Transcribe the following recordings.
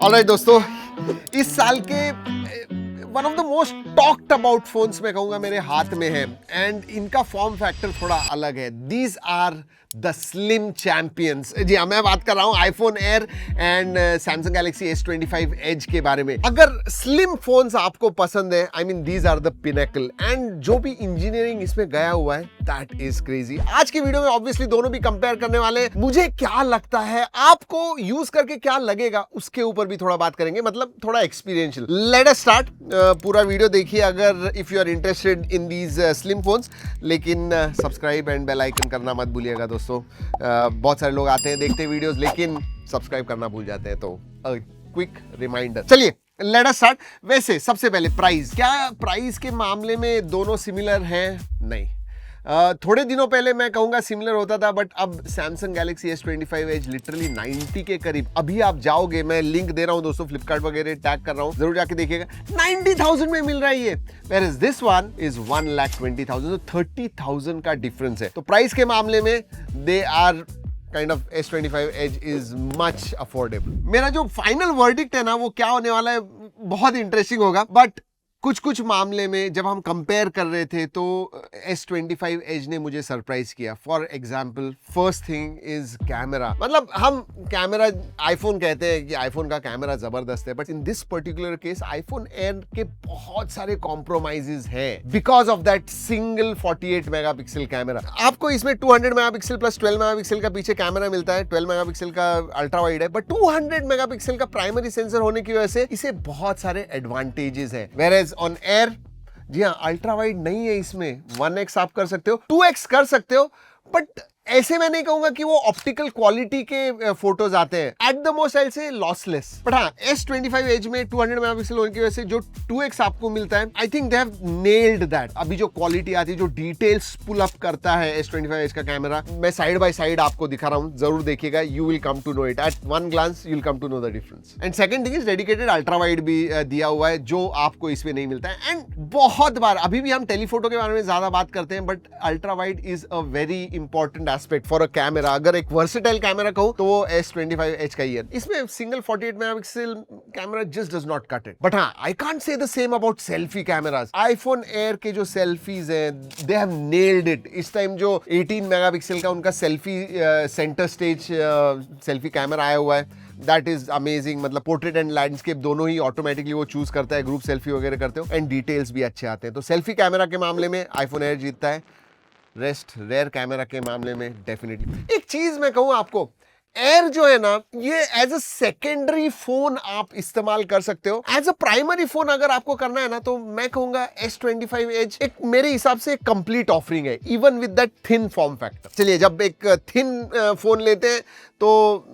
Alright दोस्तों, इस साल के one of the most talked about phones मैं कहूंगा मेरे हाथ में है एंड इनका फॉर्म फैक्टर थोड़ा अलग है. These are the slim champions. जी हाँ, मैं बात कर रहा हूँ iPhone Air and Samsung Galaxy S25 Edge के बारे में. अगर स्लिम फोन्स आपको पसंद है, I mean these are the pinnacle and जो भी इंजीनियरिंग इसमें गया हुआ है दैट इज क्रेजी. आज की वीडियो में ऑब्वियसली दोनों भी कंपेयर करने वाले हैं. मुझे क्या लगता है, आपको यूज करके क्या लगेगा, उसके ऊपर भी थोड़ा बात करेंगे, मतलब थोड़ा एक्सपीरियंशियल. Let us start. पूरा वीडियो देखिए अगर if you are interested in these slim phones. लेकिन सब्सक्राइब एंड बेल आइकन करना मत भूलिएगा दोस्तों. बहुत सारे लोग आते हैं, देखते हैं वीडियोस, लेकिन सब्सक्राइब करना भूल जाते हैं. तो क्विक रिमाइंडर. चलिए लेट अस स्टार्ट. वैसे सबसे पहले प्राइस. क्या प्राइस के मामले में दोनों सिमिलर हैं? नहीं. थोड़े दिनों पहले मैं कहूंगा सिमिलर होता था, बट अब Samsung Galaxy S25 as literally 90 के करीब. अभी आप जाओगे, मैं लिंक दे रहा हूं दोस्तों, फ्लिपकार्ट वगैरह टैग कर रहा हूं, जरूर जाके देखिएगा. 90,000 में मिल रहा है ये. Whereas this one is 1,20,000. तो 30,000 का डिफरेंस है. तो प्राइस के मामले में they are kind of S25 as is much affordable. मेरा जो फाइनल वर्डिक्ट है ना, वो क्या होने वाला है, बहुत इंटरेस्टिंग होगा. बट कुछ मामले में जब हम कंपेयर कर रहे थे तो S25 एज ने मुझे सरप्राइज किया. For example, first thing is camera. मतलब हम कैमरा, आईफोन कहते हैं कि आईफोन का कैमरा जबरदस्त है, but in this particular case iPhone Air के बहुत सारे कॉम्प्रोमाइजेस हैं because of that single 48 megapixel camera. आपको इसमें 200 मेगापिक्सल प्लस 12 मेगापिक्सल का पीछे कैमरा मिलता है. 12 मेगापिक्सल का अल्ट्रा वाइड है, बट 200 मेगापिक्सल का प्राइमरी सेंसर होने की वजह से इसे बहुत सारे एडवांटेजेस हैं. वेयर ऑन एयर, जी हाँ, अल्ट्रा वाइड नहीं है इसमें. 1x आप कर सकते हो, 2x कर सकते हो, बट ऐसे मैं नहीं कहूंगा कि वो ऑप्टिकल क्वालिटी के फोटोज आते हैं. एट द मोस्ट आई से लॉसलेस. बट हाँ, S25 एज में 200 मेगापिक्सल होने की वजह से जो 2x आपको मिलता है, I think they have nailed that. अभी जो क्वालिटी आती है, जो डिटेल्स पुल अप करता है S25 एज का कैमरा, मैं साइड बाय साइड आपको दिखा रहा हूं, जरूर देखिएगा. You will come to know it at one glance. You will come to know the difference. And second thing is dedicated ultra wide भी दिया हुआ है, जो आपको इसमें नहीं मिलता है. एंड बहुत बार, अभी भी हम टेलीफोटो के बारे में ज्यादा बात करते हैं, but ultra wide is a very important aspect for a camera. अगर एक वर्सेटाइल कैमरा कहूं तो वो S25 एज का ही है. इसमें single 48 megapixel camera just does not cut it. But हाँ, I can't say the same about selfie cameras. IPhone Air के जो सेल्फीज हैं, दे हैव नेल्ड इट. इस टाइम जो 18 मेगापिक्सल का उनका selfie centre stage selfie camera आया हुआ है, दैट इज अमेजिंग. मतलब पोर्ट्रेट एंड लैंडस्केप दोनों ही ऑटोमेटिकली वो चूज करता है. ग्रुप सेल्फी वगैरह करते हो एंड डिटेल्स भी अच्छे आते हैं. तो सेल्फी कैमरा के मामले में आईफोन एयर जीतता है. रेस्ट रेयर कैमरा के मामले में डेफिनेटली. एक चीज मैं कहूं आपको, एयर जो है ना, ये एज अ सेकेंडरी फोन आप इस्तेमाल कर सकते हो. एज अ प्राइमरी फोन अगर आपको करना है ना, तो मैं कहूंगा S25 एज एक मेरे हिसाब से कंप्लीट ऑफरिंग है, even with that thin form factor. चलिए, जब एक थिन फोन लेते हैं तो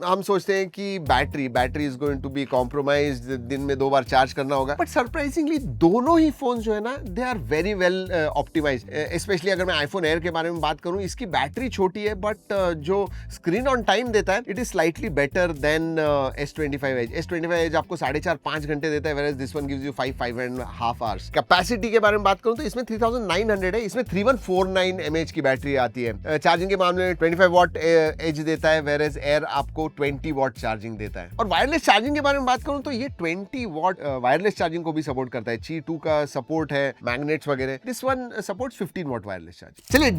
हम सोचते हैं कि battery is going to be compromised, दिन में 2 बार चार्ज करना होगा. बट सरप्राइजिंगली दोनों ही फोन जो है ना, they are very well optimized. Specially अगर मैं आईफोन एयर के बारे में बात करूं, इसकी बैटरी छोटी है, बट जो स्क्रीन ऑन टाइम देता है, it is slightly better than S25 edge. S25 edge आपको 4.5-5 घंटे देता है, whereas this one gives you 5.5 hours. Capacity के बारे में बात करूं तो इसमें 3900 है, इसमें 3149 mAh की बैटरी आती है. चार्जिंग के मामले में 25 वॉट एज देता है, whereas एयर आपको 20 वॉट चार्जिंग देता है. और वायरलेस चार्जिंग के बारे में बात करूं तो ये 20 वॉट वायरलेस चार्जिंग को भी सपोर्ट करता है. Qi 2 का सपोर्ट है, मैग्नेट्स वगैरह. This one supports 15 watt wireless charging. चलिए,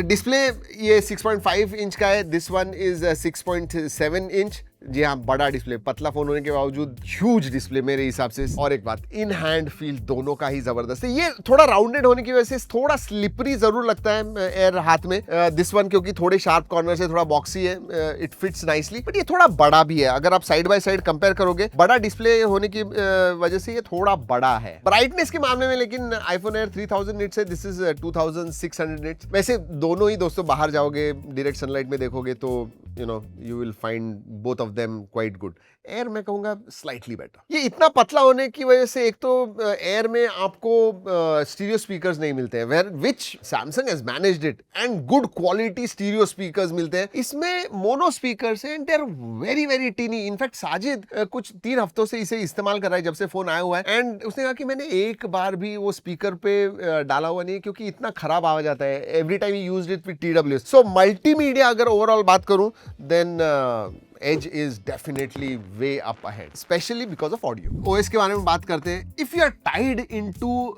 डिस्प्ले ये 6.5 इंच का है. This one is 6.7 inch. जी हाँ, बड़ा डिस्प्ले, पतला फोन होने के बावजूद ह्यूज डिस्प्ले मेरे हिसाब से. और एक बात, इन हैंड फील दोनों का ही जबरदस्त है. ये थोड़ा राउंडेड होने की वजह से थोड़ा स्लिपरी जरूर लगता है एयर हाथ में. दिस वन क्योंकि थोड़े शार्प कॉर्नर से थोड़ा बॉक्सी है, इट फिट्स नाइसली. बट ये थोड़ा बड़ा भी है. अगर आप साइड बाय साइड कंपेयर करोगे, बड़ा डिस्प्ले होने की वजह से ये थोड़ा बड़ा है. ब्राइटनेस के मामले में लेकिन आईफोन एयर 3000 निट्स है, दिस इज 2600 निट्स. वैसे दोनों ही दोस्तों, बाहर जाओगे, डायरेक्ट सनलाइट में देखोगे तो you will find both of them quite good. Air मैं कहूंगा स्लाइटली बेटर. ये इतना पतला होने की वजह से एक तो एयर में आपको स्टीरियो स्पीकर्स नहीं मिलते हैं, which Samsung has managed it, and good quality stereo speakers मिलते हैं. इसमें मोनो स्पीकर्स हैं, they are very very tiny. In fact Sajid कुछ 3 हफ्तों से इसे इस्तेमाल कर रहा है जब से फोन आया हुआ है, एंड उसने कहा कि मैंने एक बार भी वो स्पीकर पे डाला हुआ नहीं है क्योंकि इतना खराब आवाज आता है. एवरी टाइम ही used it with TWS. So multimedia अगर ओवरऑल बात करूं, then edge is definitely way up ahead, specially because of audio. OS के बारे में बात करते हैं। If you are tied into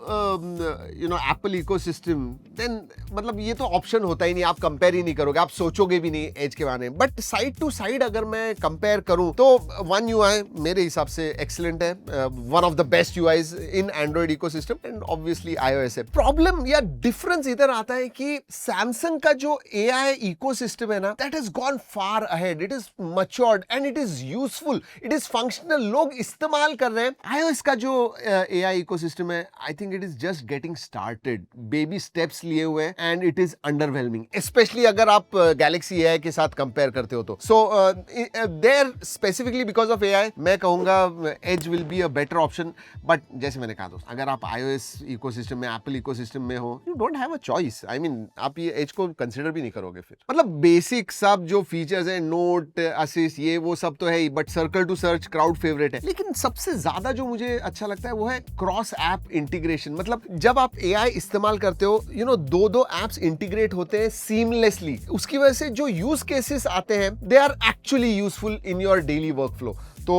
Apple ecosystem, then मतलब ये तो ऑप्शन होता ही नहीं, आप कंपेयर ही नहीं करोगे, आप सोचोगे भी नहीं एज के बारे में। बट साइड टू साइड अगर मैं कंपेयर करूं तो वन यूआई मेरे हिसाब से एक्सीलेंट है, one of the best UIs in Android ecosystem, and obviously iOS है। प्रॉब्लम या डिफरेंस इधर आता है कि सैमसंग का जो AI इकोसिस्टम है ना, that has gone far ahead, it is matured and it is useful, it is functional, लोग इस्तेमाल कर रहे हैं। iOS का जो AI इकोसिस्टम है, I think it is just getting started, baby steps लिए हुए हैं, and it is underwhelming, specially अगर आप गैलेक्सी AI के साथ कंपेयर करते हो तो। So there specifically because of AI मैं कहूंगा edge will be a better option. But जैसे मैंने कहा दोस्त, अगर आप iOS इकोसिस्टम में, एप्पल इकोसिस्टम में हो, you don't have a choice. I mean आप ये एज को कंसिडर भी नहीं करोगे फिर। मतलब बेसिक सब जो फीचर्स है, नोट असिस्ट, ये वो सब तो है ही, but circle to search crowd favourite है। लेकिन सबसे ज्यादा जो मुझे अच्छा लगता है वो है क्रॉस ऐप इंटीग्रेशन। मतलब जब आप AI इस्तेमाल करते हो, यू नो, दो एप्स इंटीग्रेट होते हैं सीमलेसली, उसकी वजह से जो यूज केसेस आते हैं they are actually useful in your daily workflow. तो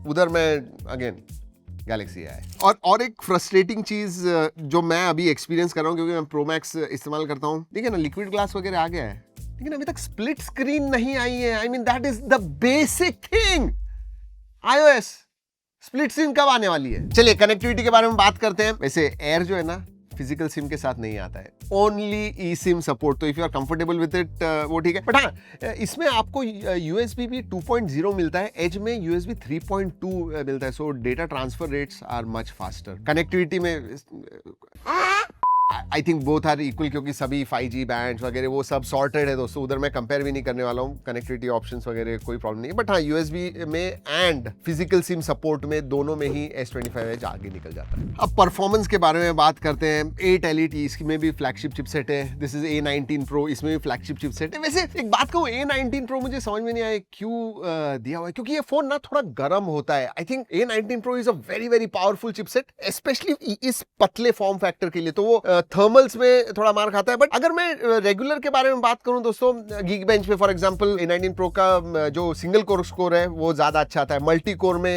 उधर मैं अगेन गैलेक्सी है। और एक फ्रस्ट्रेटिंग चीज जो मैं अभी एक्सपीरियंस कर रहा हूँ, क्योंकि मैं प्रो मैक्स इस्तेमाल करता हूँ, देखिए ना, लिक्विड ग्लास वगैरह आ गया है, लेकिन अभी तक स्प्लिट स्क्रीन नहीं आई है। I mean that is the basic thing. iOS split screen कब आने वाली है? चलिए कनेक्टिविटी के बारे में बात करते हैं। वैसे एयर जो है ना, फिजिकल सिम के साथ नहीं आता है, ओनली ई सिम सपोर्ट। तो if you are comfortable with it वो ठीक है। बट हाँ, इसमें आपको USB भी 2.0 मिलता है, एज में USB 3.2 मिलता है। So data transfer rates are much faster. Connectivity में I think both are equal, क्योंकि सभी 5G बैंड्स वगैरह वो सब सॉर्टेड है दोस्तों, उधर मैं कंपेयर भी नहीं करने वाला हूँ। कनेक्टिविटी ऑप्शंस वगैरह कोई प्रॉब्लम नहीं है। बट हाँ, USB में एंड फिजिकल सिम सपोर्ट में दोनों में ही S25 एज आगे निकल जाता है। अब परफॉर्मेंस के बारे में बात करते हैं। 8 Elite इसमें भी फ्लैगशिप चिपसेट है। दिस इज A19 Pro, इसमें भी फ्लैगशिप चिपसेट है। वैसे एक बात कहूँ, A19 Pro मुझे समझ में नहीं आया क्यों दिया हुआ है, क्योंकि ये फोन ना थोड़ा गर्म होता है। I think A19 Pro is a very very powerful chipset, specially इस पतले फॉर्म फैक्टर के लिए। तो वो थर्मल्स में थोड़ा मार खाता है। बट अगर मैं रेगुलर के बारे में बात करूं दोस्तों, Geekbench पे फॉर एग्जांपल A19 Pro का जो सिंगल कोर स्कोर है वो ज्यादा अच्छा आता है। मल्टी कोर में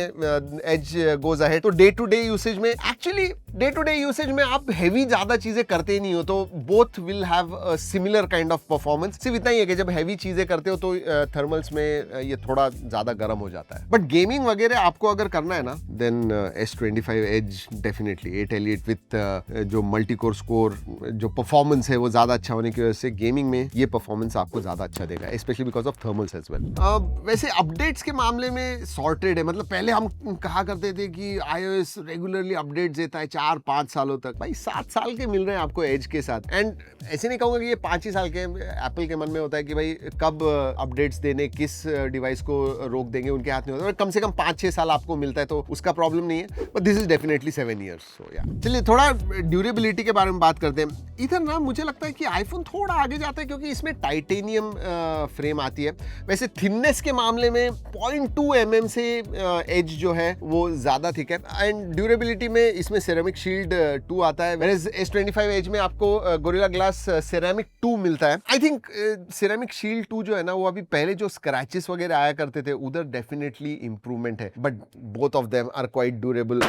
एज गोज अहेड। तो डे टू डे यूसेज में, actually day to day usage में आप हेवी ज्यादा चीजें करते ही नहीं हो, तो both will have similar kind of performance. सिर्फ इतना ही है कि जब हेवी चीजें करते हो तो थर्मल्स में ये थोड़ा ज्यादा गर्म हो जाता है। बट गेमिंग वगैरह आपको अगर करना है ना, then S25 edge definitely 8 Elite with जो मल्टी कोर स्कोर, जो परफॉर्मेंस है वो ज्यादा अच्छा होने की वजह से गेमिंग में ये परफॉर्मेंस आपको ज्यादा अच्छा देगा, specially because of thermals as well. वैसे अपडेट्स के मामले में सॉर्टेड है। मतलब पहले हम कहा करते थे कि iOS रेगुलरली अपडेट्स देता है 4-5 सालों तक। भाई 7 साल के मिल रहे हैं आपको एज के साथ। एंड ऐसे नहीं कहूंगा कि ये 5 ही साल के। एप्पल के मन में होता है कि भाई कब अपडेट्स देने, किस डिवाइस को रोक देंगे, उनके हाथ में होता है। कम से कम 5-6 साल आपको मिलता है, तो उसका प्रॉब्लम नहीं है। But this is definitely 7 years। सो या चलिए थोड़ा ड्यूरेबिलिटी के बारे में बात करते हैं। इधर ना मुझे लगता है कि आईफोन थोड़ा आगे जाता है, क्योंकि इसमें टाइटेनियम फ्रेम आती है। वैसे थिननेस के मामले में 0.2 mm से एज जो है वो ज्यादा थिक है। एंड ड्यूरेबिलिटी में इसमें सेरेमिक शील्ड 2 आता है, whereas S25 एज में आपको गोरिल्ला ग्लास सेरेमिक 2 मिलता है। आई थिंक सेरेमिक शील्ड 2 जो है ना, वो अभी पहले जो स्क्रैचेस वगैरह आया करते थे उधर डेफिनेटली इंप्रूवमेंट है। But both of them are quite durable.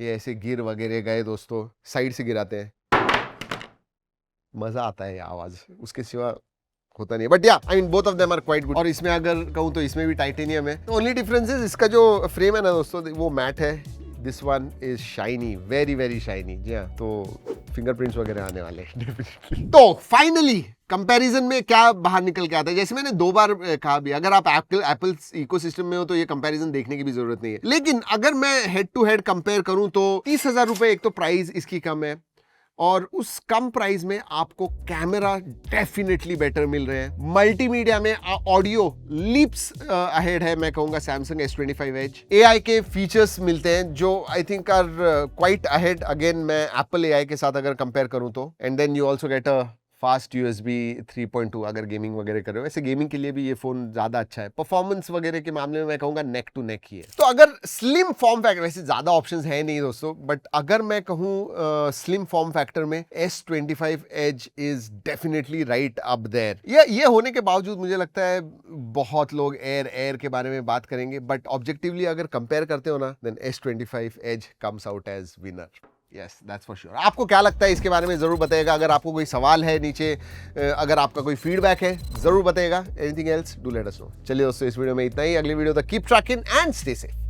ये ऐसे गिर वगैरह गए दोस्तों, साइड से गिराते हैं, मजा आता है आवाज, उसके सिवा होता नहीं। But yeah I mean both of them are quite good. और इसमें अगर कहूँ तो इसमें भी टाइटेनियम है। ओनली डिफरेंस इज इसका जो फ्रेम है ना दोस्तों, वो मैट है। This one is shiny, very very shiny. जी हाँ, तो फिंगरप्रिंट्स वगैरह आने वाले हैं। तो फाइनली कंपैरिजन में क्या बाहर निकल के आता है, जैसे मैंने 2 बार कहा भी, अगर आप एप्पल इकोसिस्टम में हो तो ये कंपैरिजन देखने की भी जरूरत नहीं है। लेकिन अगर मैं हेड टू हेड कंपेयर करूं तो 30,000 रुपए एक तो प्राइस इसकी कम है, और उस कम प्राइस में आपको कैमरा डेफिनेटली बेटर मिल रहे हैं। मल्टीमीडिया में ऑडियो लीप्स अहेड है, मैं कहूंगा सैमसंग S25 एज। AI के फीचर्स मिलते हैं जो I think are quite ahead, again मैं एप्पल AI के साथ अगर कंपेयर करूं तो। And then you also get a fast USB 3.2 अगर गेमिंग वगैरह कर रहे हो। वैसे गेमिंग के लिए भी ये फोन ज्यादा अच्छा है, परफॉर्मेंस वगैरह के मामले में मैं कहूँगा नेक टू नेक ही है। तो अगर स्लिम फॉर्म फैक्टर, वैसे ज्यादा ऑप्शंस है नहीं दोस्तों, बट अगर मैं कहूँ स्लिम फॉर्म फैक्टर में S25 Edge is definitely right up there. ये होने के बावजूद मुझे लगता है बहुत लोग एयर के बारे में बात करेंगे, बट ऑब्जेक्टिवली अगर कंपेयर करते हो ना, then S25 Edge comes out as winner. Yes, that's for sure. आपको क्या लगता है इसके बारे में जरूर बताइएगा। अगर आपको कोई सवाल है नीचे, अगर आपका कोई फीडबैक है जरूर बताइएगा। Anything else do let us know. चलिए दोस्तों, इस वीडियो में इतना ही। अगली वीडियो तक keep trekking and stay safe.